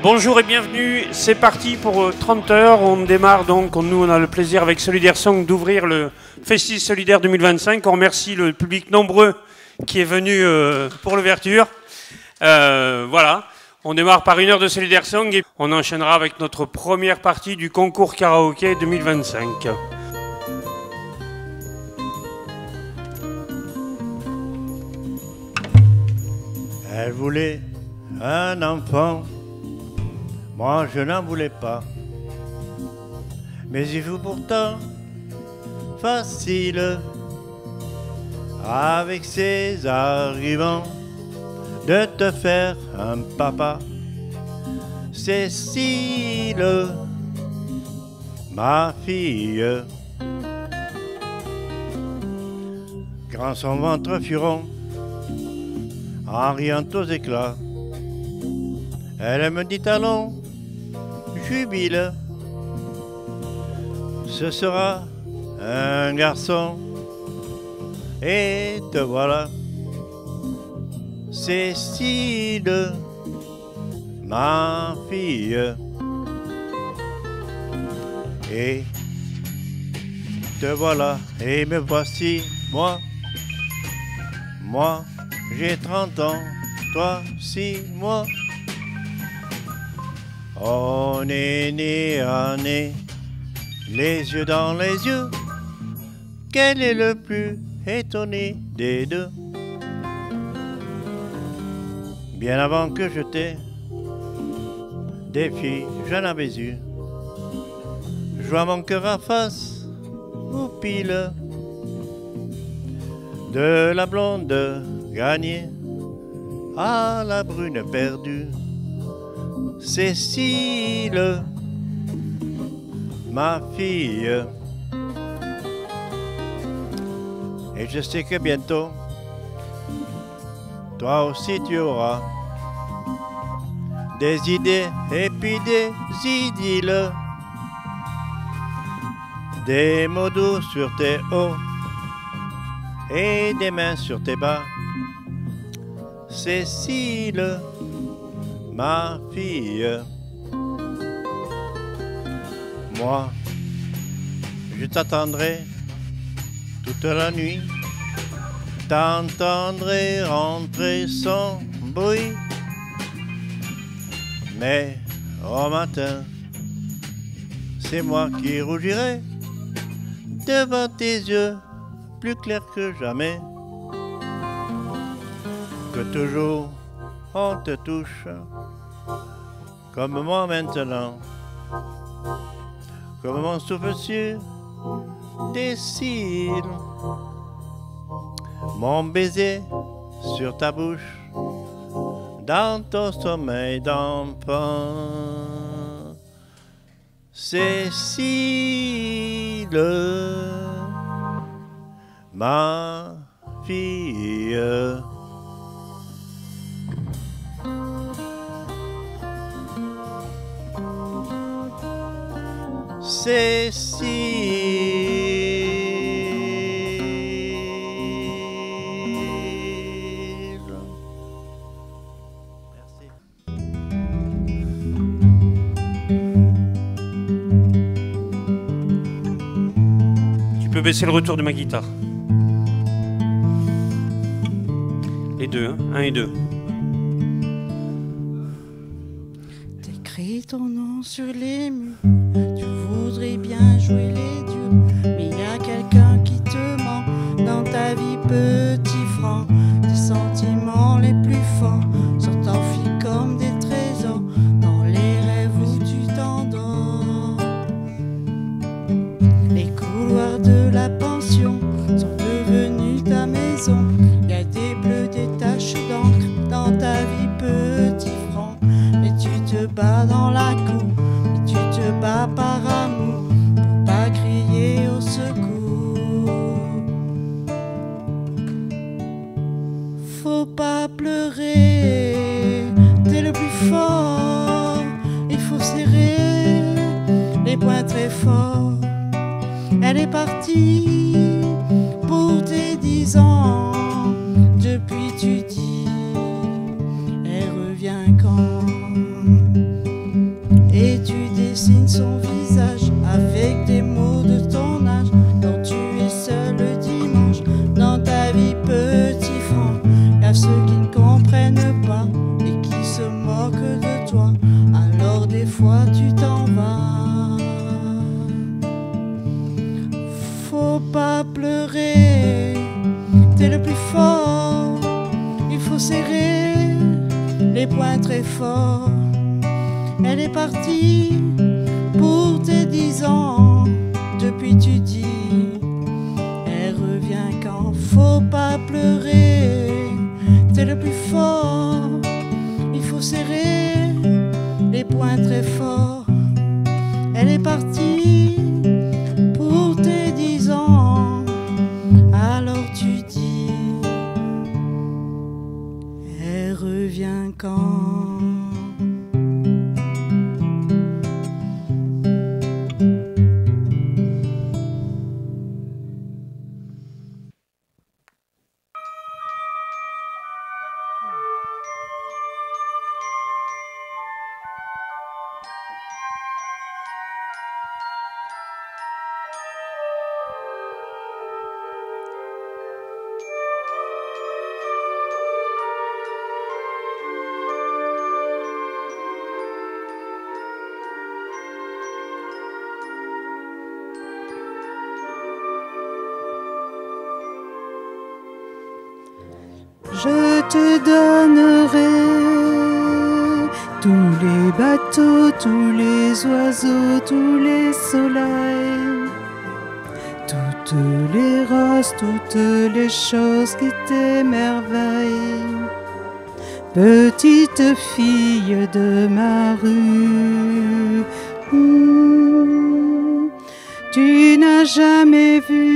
Bonjour et bienvenue, c'est parti pour 30 heures, on démarre donc, nous on a le plaisir avec Solidaire Song d'ouvrir le Festival Solidaire 2025, on remercie le public nombreux qui est venu pour l'ouverture. Voilà, on démarre par 1 heure de Solidaire Song et on enchaînera avec notre première partie du concours karaoké 2025. Elle voulait un enfant, moi je n'en voulais pas. Mais il fut pourtant facile, avec ses arrivants, de te faire un papa. Cécile, ma fille, grand son ventre fut rond, en riant aux éclats. Elle me dit allons, jubile, ce sera un garçon. Et te voilà, Cécile, ma fille. Et te voilà, et me voici, moi, j'ai 30 ans, toi, 6 mois. On est né à nez, les yeux dans les yeux. Quel est le plus étonné des deux? Bien avant que je t'ai, des filles, j'en avais eu. Je vois mon cœur à face ou pile, de la blonde gagnée à la brune perdue. Cécile, ma fille. Et je sais que bientôt, toi aussi tu auras des idées et puis des idylles, des mots doux sur tes hauts et des mains sur tes bas. Cécile, ma fille. Moi, je t'attendrai toute la nuit, t'entendrai rentrer sans bruit. Mais au matin, c'est moi qui rougirai devant tes yeux plus clairs que jamais. Que toujours on te touche comme moi maintenant, comme mon souffle sur tes cils, mon baiser sur ta bouche, dans ton sommeil d'enfant. Cécile, ma fille. Cécile. Merci. Tu peux baisser le retour de ma guitare. Les deux, hein, 1 et 2. T'écris ton nom sur les murs, tu voudrais bien jouer les dieux, mais il y a quelqu'un qui te ment dans ta vie, petit franc. Tes sentiments les plus forts sont enfuis comme des trésors dans les rêves où tu t'endors. Les couloirs de la pension sont devenus ta maison. Il y a des bleus, des taches d'encre dans ta vie, petit franc. Et tu te bats dans la cour, et tu te bats par amour, pour pas crier au secours. Faut pas pleurer, t'es le plus fort. Il faut serrer les poings très forts. Elle est partie pour tes 10 ans. Depuis tu dis, elle revient quand? dessine son visage avec des mots de ton âge. Quand tu es seul le dimanche dans ta vie, petit franc, y a ceux qui ne comprennent pas et qui se moquent de toi. Alors des fois tu t'en vas. Faut pas pleurer, t'es le plus fort. Il faut serrer les poings très forts. Elle est partie pour tes 10 ans. Depuis tu dis, elle revient quand? Faut pas pleurer, t'es le plus fort. Il faut serrer les poings très forts. Elle est partie pour tes 10 ans. Alors tu dis, elle revient quand? Je te donnerai tous les bateaux, tous les oiseaux, tous les soleils, toutes les roses, toutes les choses qui t'émerveillent. Petite fille de ma rue, tu n'as jamais vu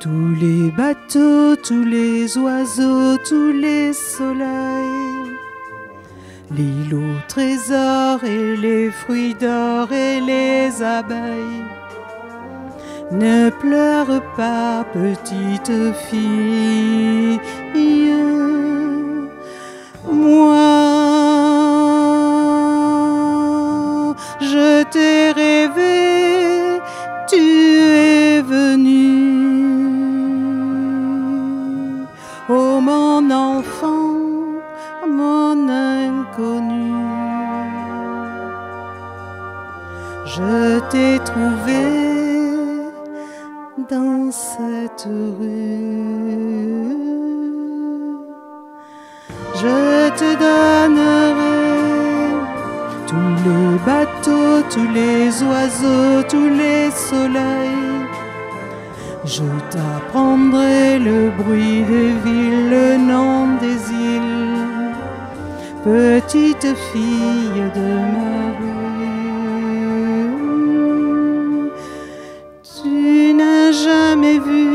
tous les bateaux, tous les oiseaux, tous les soleils, l'île au trésor et les fruits d'or et les abeilles. Ne pleure pas, petite fille, moi, je t'ai rêvé, tu es venu. Oh mon enfant, mon inconnu, je t'ai trouvé dans cette rue. Je te donnerai tous les bateaux, tous les oiseaux, tous les soleils. Je t'apprendrai le bruit des villes, le nom des îles. Petite fille de ma rue, tu n'as jamais vu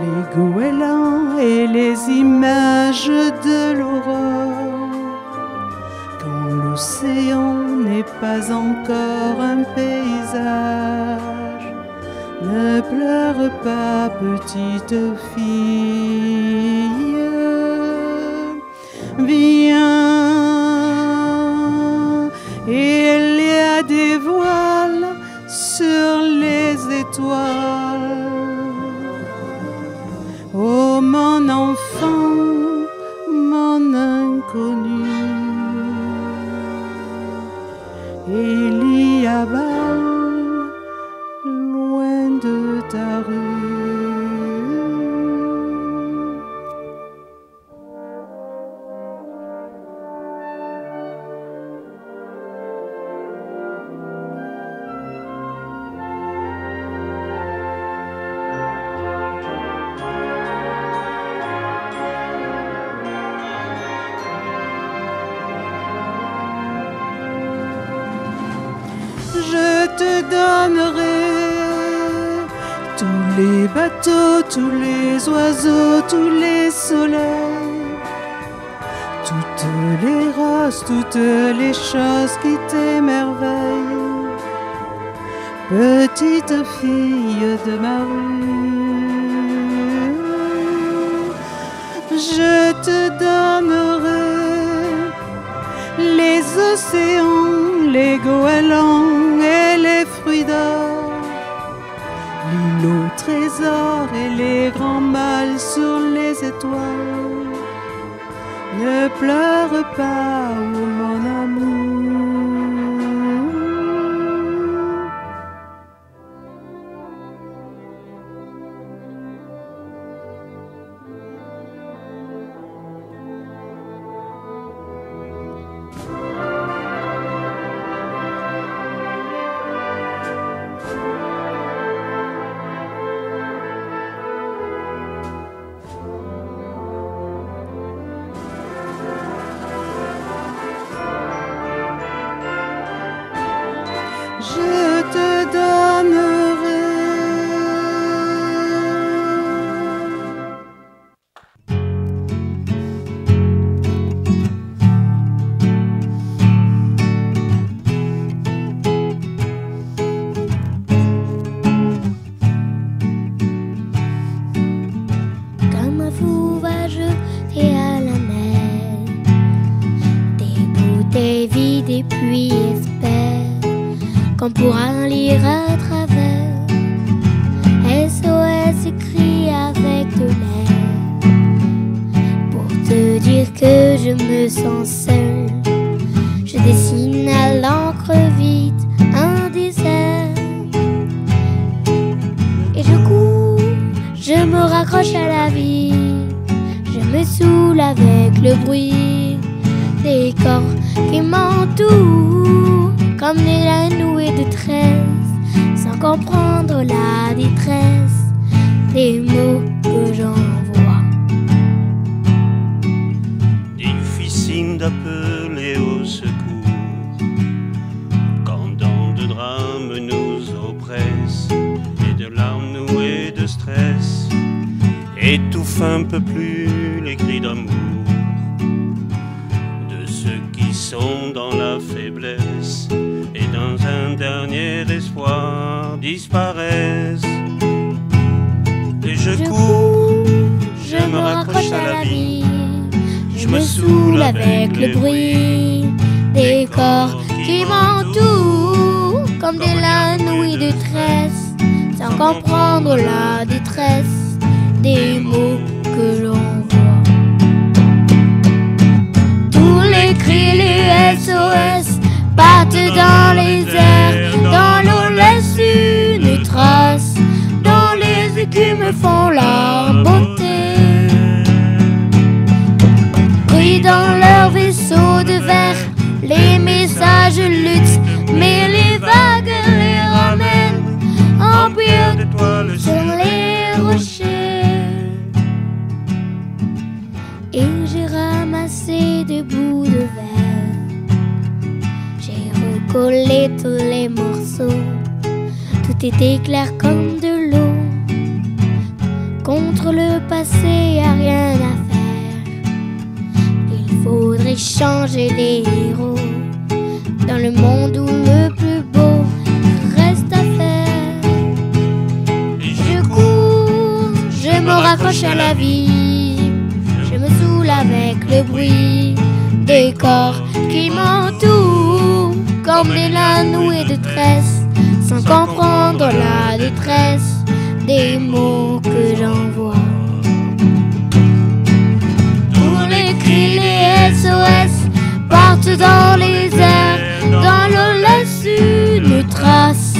les goélands et les images de l'aurore. Quand l'océan n'est pas encore un paysage, ne pleure pas, petite fille. Viens, il y a des voiles sur les étoiles. Oh mon enfant, mon inconnu, il y a bal loin de ta rue. Je te donnerai tous les bateaux, tous les oiseaux, tous les soleils, toutes les roses, toutes les choses qui t'émerveillent. Petite fille de ma rue, je te donnerai les l'océan, les goélands et les fruits d'or, l'île au trésor et les grands mâles sur les étoiles. Ne pleure pas, oh mon amour. Je te donnerai. Comme un fou va jeter à la mer des bouteilles vides et puis espère qu'on pourra lire à travers. SOS écrit avec de l'air pour te dire que je me sens seule. Je dessine à l'encre vide un désert et je cours, je me raccroche à la vie. Je me saoule avec le bruit des corps qui m'entourent comme des nouées de tresse, sans comprendre la détresse des mots que j'envoie. Difficile d'appeler au secours quand tant de drames nous oppressent et de larmes nouées de stress étouffent un peu plus les cris d'amour de ceux qui sont dans la faiblesse et dans un dernier espoir disparaissent. Et je cours, je me raccroche à la vie, je me saoule avec le bruit des corps qui m'entourent comme des lanouilles de tresse, sans comprendre la détresse des mots que l'on voit. Tous les cris, les SOS partent dans les airs, dans l'eau laisse une trace, dans les écumes font leur beauté. Pris dans leur vaisseau de verre, les messages luttent, mais les vagues les ramènent en pierre d'étoiles sur les rochers. Et j'ai ramassé des bouts de verre, j'ai recollé tous les morceaux, tout était clair comme de l'eau. Contre le passé, y a rien à faire, il faudrait changer les héros dans le monde où le plus beau reste à faire. Et Je cours, je me raccroche à la vie, je me saoule avec le bruit des corps qui m'entourent comme des lanouilles de tresse, sans comprendre la détresse des mots que j'envoie. Tous les cris, les SOS partent dans les airs, dans l'eau laisse une trace,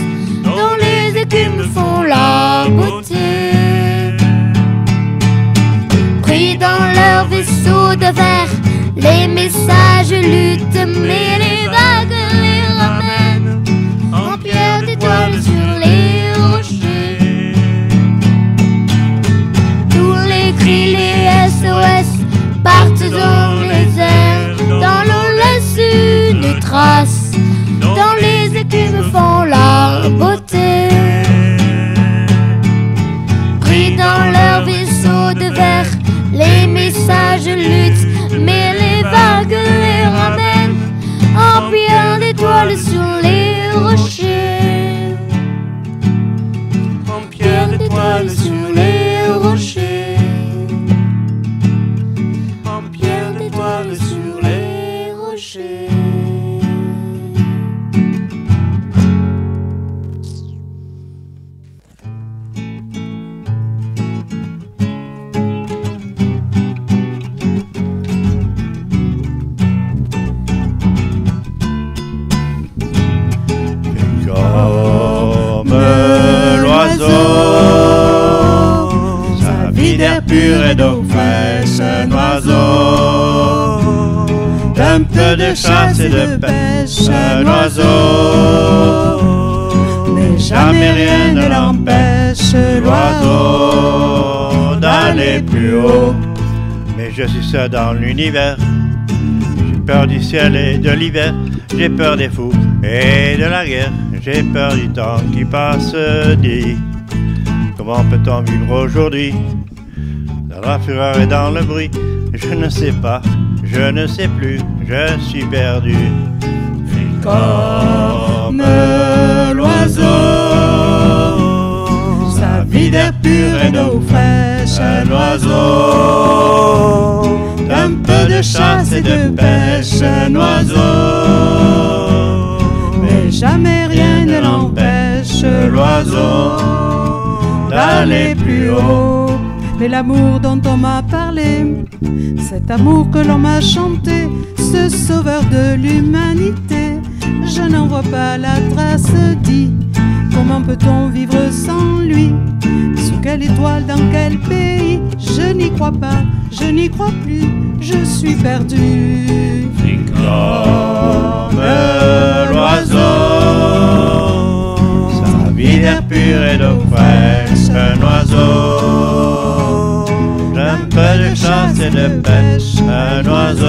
dont les écumes font la beauté. Pris dans leur vaisseau de verre, les messages luttent, mais les vagues les ramènent en pierre d'étoiles sur les rochers. Tous les cris, les SOS partent dans les airs, dans l'eau laisse une trace, dans les écumes font la beauté. Pris dans leur vaisseau de verre, les messages luttent, mais les vagues les ramènent en pierre d'étoiles sur les rochers. en pierre d'étoiles sur les rochers, en pierre d'étoiles sur les rochers. pure et d'eau fraîche, un oiseau. D'un peu de chasse et de pêche, un oiseau. Mais jamais rien ne l'empêche, l'oiseau, d'aller plus haut. Mais je suis seul dans l'univers. J'ai peur du ciel et de l'hiver. J'ai peur des fous et de la guerre. J'ai peur du temps qui passe, dit. Comment peut-on vivre aujourd'hui? Dans la fureur et dans le bruit. Je ne sais pas, je ne sais plus, je suis perdu. Comme l'oiseau, sa vie d'air pur et d'eau fraîche, un oiseau. D'un peu de chasse et de pêche, un oiseau. Mais jamais rien ne l'empêche, l'oiseau, d'aller plus haut. Mais l'amour dont on m'a parlé, cet amour que l'on m'a chanté, ce sauveur de l'humanité, je n'en vois pas la trace, dit. Comment peut-on vivre sans lui? Sous quelle étoile, dans quel pays? Je n'y crois pas, je n'y crois plus, je suis perdu. Comme l'oiseau, sa vie d'air pur et d'eau fraîche, un oiseau. D'un peu de chasse et de pêche, un oiseau.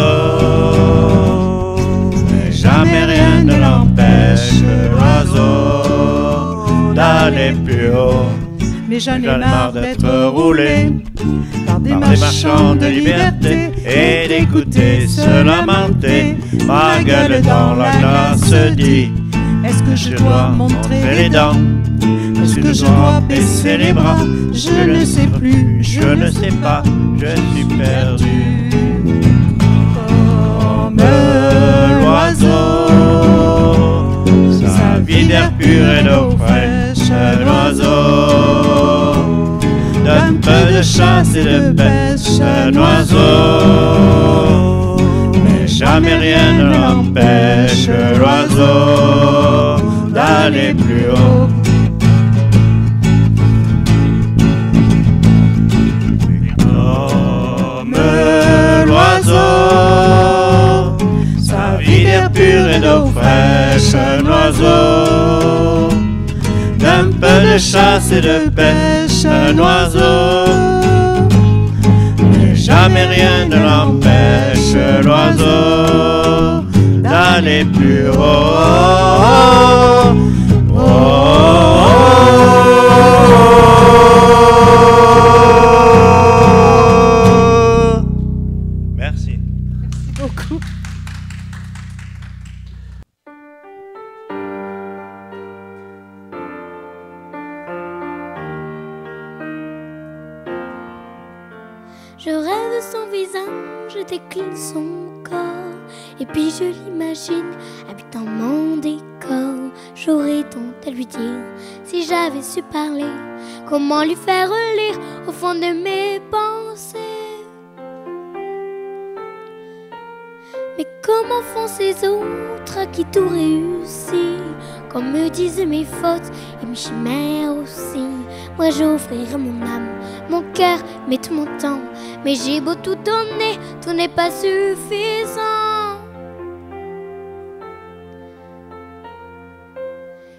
Mais jamais rien ne l'empêche, l'oiseau, d'aller plus haut. Mais j'en ai marre d'être roulé par des marchands de liberté et d'écouter se lamenter. Ma gueule dans la glace dit: est-ce que je dois montrer les dents? Est-ce que je dois baisser les bras? Je ne sais plus, je ne sais pas, je suis perdu. Comme l'oiseau, sa vie d'air pur et d'eau fraîche, un oiseau. D'un peu de chasse et de pêche, un oiseau. Mais jamais rien ne l'empêche, l'oiseau, d'aller plus haut. Sa vie d'air pur et d'eau fraîche, un oiseau. D'un peu de chasse et de pêche, un oiseau. Mais jamais rien ne l'empêche, l'oiseau, d'aller plus haut. Merci. Merci beaucoup. Je rêve son visage, je décline son corps, et puis je l'imagine habitant mon décor. J'aurais tant à lui dire si j'avais su parler, comment lui faire lire au fond de mes pensées. Mais comment font ces autres à qui tout réussit? Qu'on me dise mes fautes et mes chimères aussi. Moi j'offrirai mon âme, mon cœur, mais tout mon temps. Mais j'ai beau tout donner, tout n'est pas suffisant.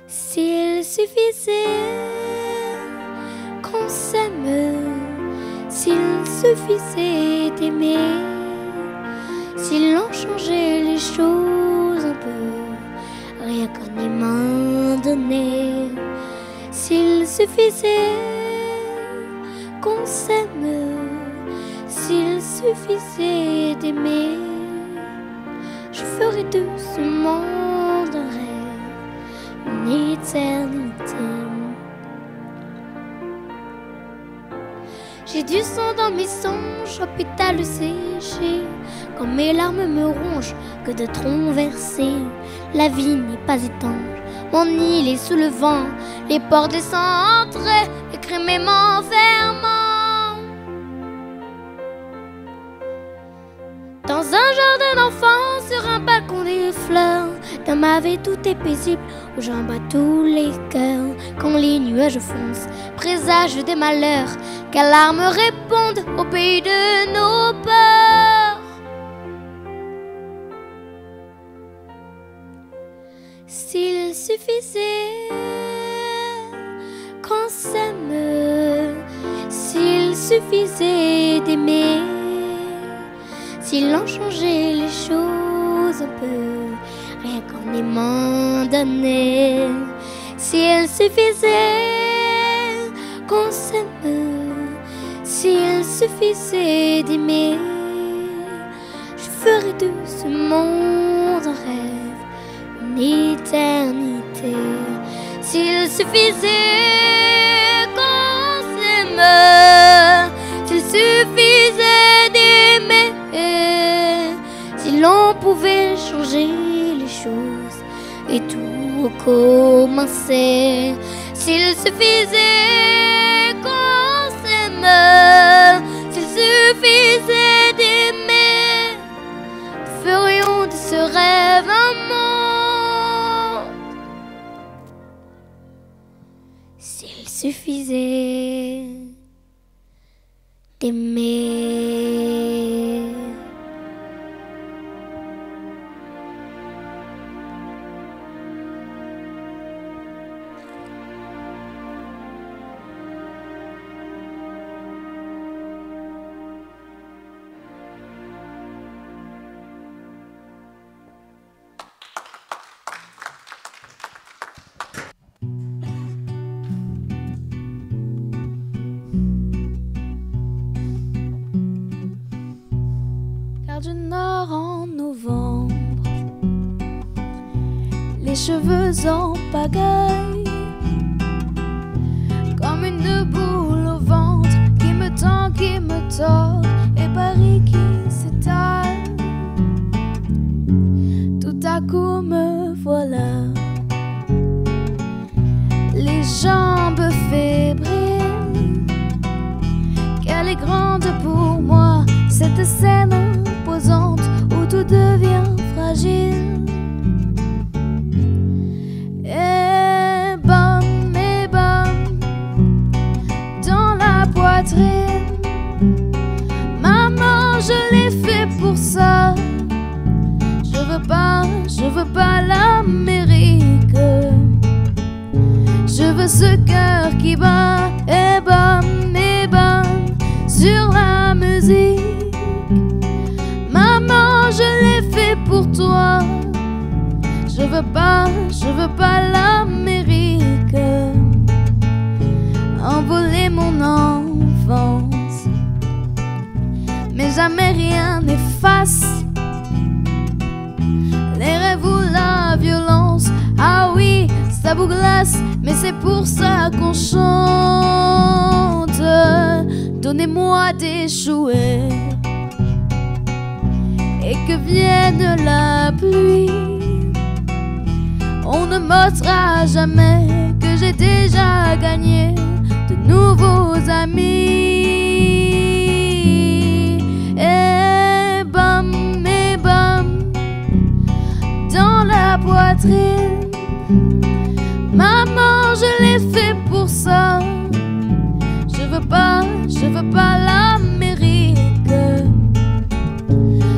S'il suffisait qu'on s'aime, s'il suffisait d'aimer, s'il en changeait les choses un peu, rien qu'en aimant donner. S'il suffisait qu'on s'aime, s'il suffisait d'aimer, je ferais de ce monde un rêve, une éternité. J'ai du sang dans mes songes, hôpital séché. Quand mes larmes me rongent, que de troncs versés. La vie n'est pas étanche, mon île est sous le vent. Les portes décentrées, les crimes m'enfermant. Dans un jardin d'enfants, sur un balcon des fleurs, dans ma vie tout est paisible, où j'en bats tous les cœurs. Quand les nuages foncent, présage des malheurs, Quelles larmes répondent au pays de nos peurs. S'il suffisait qu'on s'aime, s'il suffisait d'aimer, si l'on changeait les choses un peu, rien qu'en aimant donner. S'il suffisait qu'on s'aime, s'il suffisait d'aimer, je ferais de ce monde un rêve, une éternité. S'il suffisait qu'on s'aime, s'il suffisait d'aimer, si l'on pouvait changer les choses et tout recommencer. S'il suffisait qu'on s'aime, s'il suffisait d'aimer, nous ferions de ce rêve un monde. S'il suffisait d'aimer. Du Nord en novembre, les cheveux en pagaille, comme une boule au ventre qui me tend, qui me tord, et Paris qui s'étale. Tout à coup me voilà, les jambes fébriles. Qu'elle est grande pour moi, cette scène imposante où tout devient fragile. Et bam, dans la poitrine. Maman, je l'ai fait pour ça. Je veux pas l'Amérique. Je veux ce cœur qui bat. Et bam, sur la musique. Maman, je l'ai fait pour toi. Je veux pas l'Amérique. Envoler mon enfance, mais jamais rien n'efface les rêves ou la violence. Ah oui, ça vous glace, mais c'est pour ça qu'on chante. Donnez-moi des jouets et que vienne la pluie. On ne m'ôtera jamais que j'ai déjà gagné de nouveaux amis. Et bam, dans la poitrine. Maman, je l'ai fait pour ça. Je veux pas l'Amérique.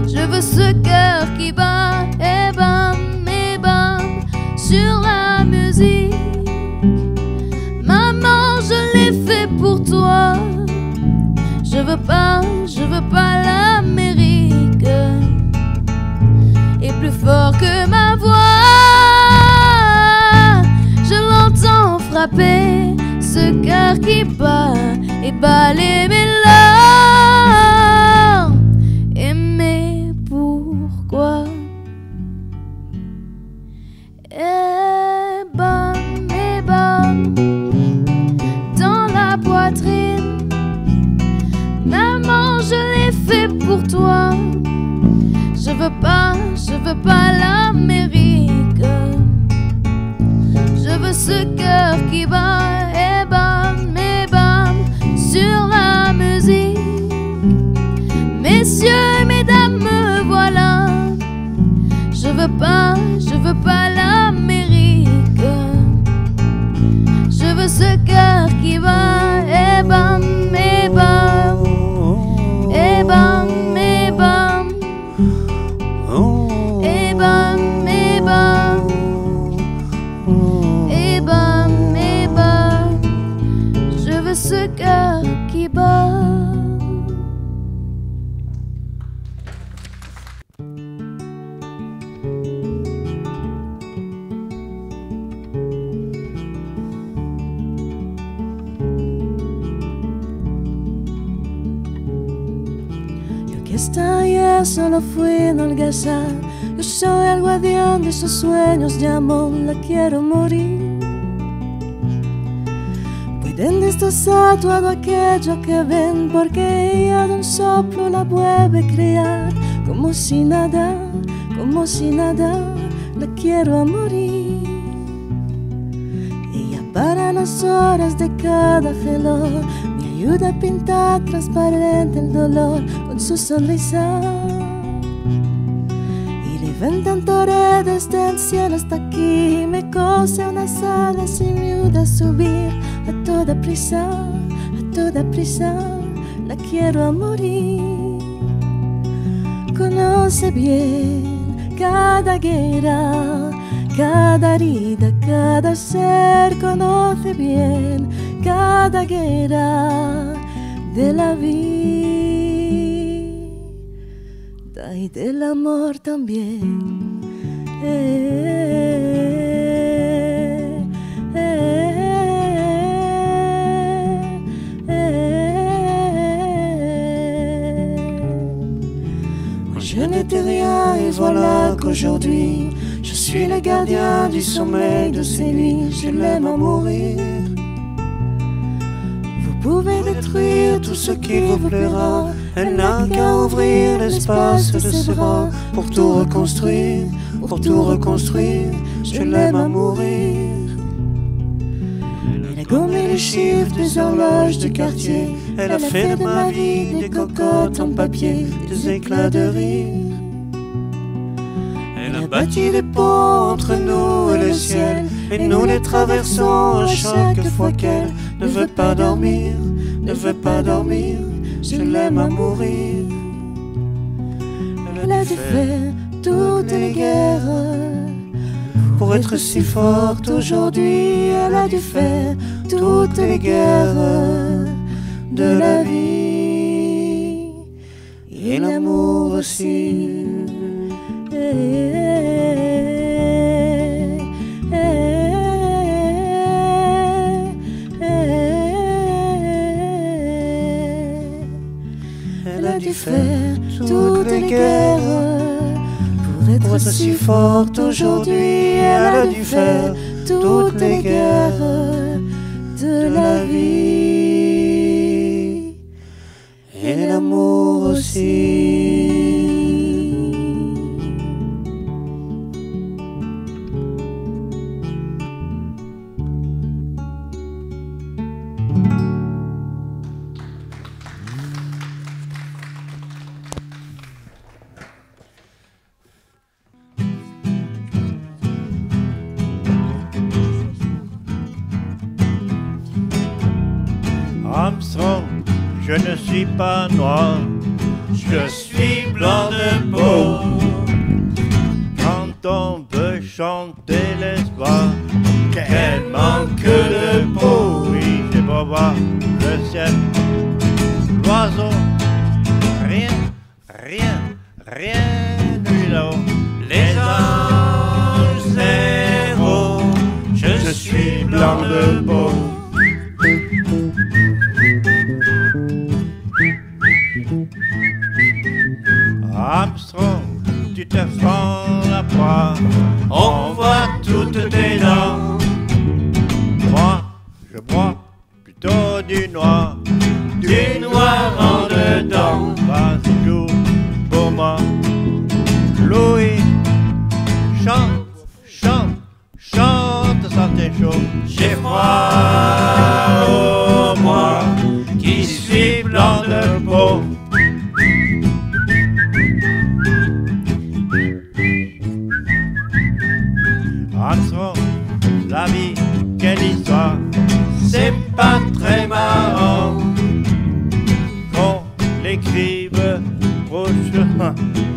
Je veux ce cœur qui bat. Et bam, sur la musique. Maman, je l'ai fait pour toi. Je veux pas l'Amérique. Et plus fort que ma voix, je l'entends frapper ce cœur qui bat et balayer mes larmes. Aimer pourquoi? Et bam, dans la poitrine. Maman, je l'ai fait pour toi. Je veux pas l'Amérique. Je veux ce cœur qui bat. Et bam, sur la musique. Messieurs et mesdames, me voilà. Je veux pas l'Amérique. Je veux ce cœur qui bat. Et bam, Aquí está y eso lo fui en holgazán. Yo soy el guardián de esos sueños de amor, la quiero morir. Pueden destrozar todo aquello que ven, porque ella de un soplo la vuelve a crear. Como si nada, la quiero morir. Ella para las horas de cada reloj me ayuda a pintar transparente el dolor con su sonrisa. Y levanta un torre desde el cielo hasta aquí, me cose unas alas y me ayuda a subir a toda prisa, la quiero a morir. Conoce bien cada guerra, cada herida, cada ser. Conoce bien cada guerra de la vida y del amor también. Je n'étais rien et voilà qu'aujourd'hui je suis le gardien du sommeil de ces nuits. Je l'aime à mourir. Vous pouvez détruire tout ce qui vous plaira, elle n'a qu'à ouvrir l'espace de ses bras pour tout reconstruire, je l'aime à mourir. Elle a gommé les chiffres des horloges de quartier, elle a fait de ma vie des cocottes en papier, des éclats de rire. Elle a bâti des ponts entre nous et le ciel, et nous les traversons à chaque fois qu'elle ne veut pas dormir, je l'aime à mourir. Elle a dû faire toutes les guerres pour être si forte aujourd'hui. Elle a dû faire toutes les guerres de la vie et l'amour aussi. Elle a dû faire toutes les guerres pour être si forte aujourd'hui. Elle a dû faire toutes les guerres de la vie et l'amour aussi. Armstrong, je ne suis pas noir, je suis blanc de peau. Quand on veut chanter l'espoir, quel manque de peau. Oui, j'ai beau voir le ciel, l'oiseau, rien de lui là-haut. Les anges zéro, je suis blanc de peau. Armstrong, tu te fends la poire, on voit toutes tes dents. Moi, je bois plutôt du noir en dedans. Vas-y, joue pour moi, Louis, chante, ça t'est chaud. J'ai froid, oh moi, qui suis blanc de peau. Armstrong, la vie, quelle histoire, c'est pas très marrant qu'on l'écrive proche,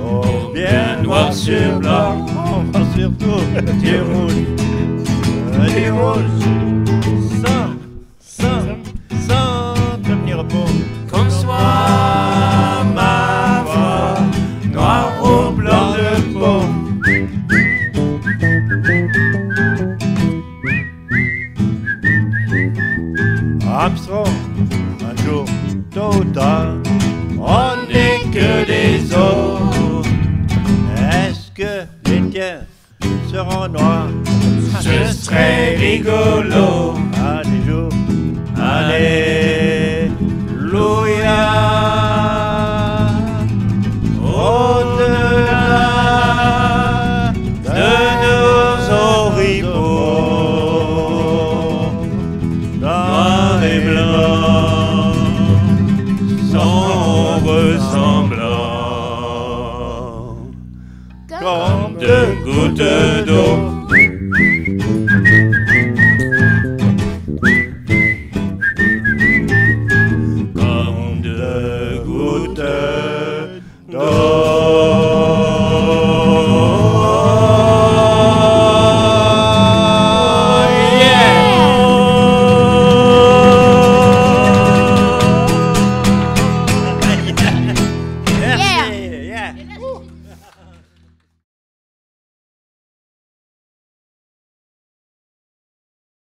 oh bien noir sur blanc, on va surtout du rouge, sans devenir beau, qu'on soit ma voix, noir ou blanc de peau. Armstrong, un jour, tôt ou tard, on n'est que des seront noirs. Ce serait rigolo. Alléluia. Au-delà de nos oripeaux, noirs et blancs, sombres semblants, comme deux gouttes d'eau